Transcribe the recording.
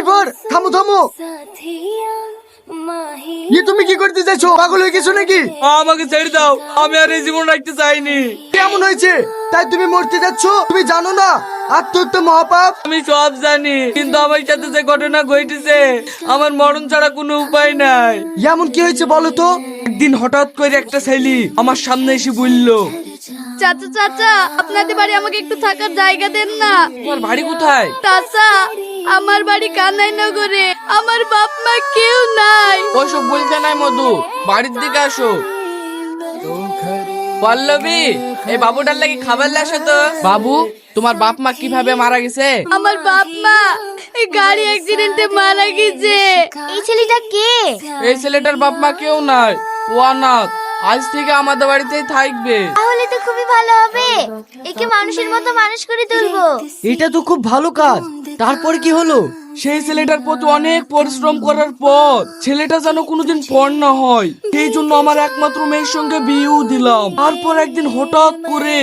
Driver থামো থামো। তুমি কি করতে চাইছো? পাগল হয়ে গেছো নাকি? আমাকে ছেড়ে দাও, আমি আর এই জীবন রাখতে চাইনি। কেমন হয়েছে তাই তুমি মরতে যাচ্ছ? তুমি জানো না আত্মহত্যা মহাপাপ? আমি সব জানি, কিন্তু আমার সাথে যে ঘটনা ঘটেছে আমার মরণ ছাড়া কোনো উপায় নাই। এমন কি হয়েছে বলো তো? একদিন হঠাৎ করে একটা ছেলে আমার সামনে এসে বললো, চাচা চাচা, আপনাদের বাড়ি আমাকে একটু থাকার জায়গা দেন না। তোমার বাড়ি কোথায়? চাচা, আমার বাড়ি কানাই নগরে, আমার বাপ মা কেউ নাই। ওইসব বলতে নাই মধু, বাড়ির দিকে আসো। পল্লবী, এই বাবুটার লাগি খাবার লাসো তো। বাবু, তোমার বাপ মা কিভাবে মারা গেছে? আমার বাপ মা এই গাড়ি অ্যাক্সিডেন্টে মারা গেছে। এই ছেলেটা কে? এই ছেলেটার বাপ মা কেউ নাই, ও অনাথ। আজ থেকে আমাদের বাড়িতেই থাকবে। তাহলে তো খুবই ভালো হবে, একে মানুষের মতো মানুষ করে তুলবো। এটা তো খুব ভালো কাজ। তারপর কি হলো? সেই ছেলেটার প্রতি অনেক পরিশ্রম করার পর ছেলেটা যেন কোনোদিন পর না হয়, সেই জন্য আমার একমাত্র মেয়ের সঙ্গে বিয়েও দিলাম। তারপর একদিন হঠাৎ করে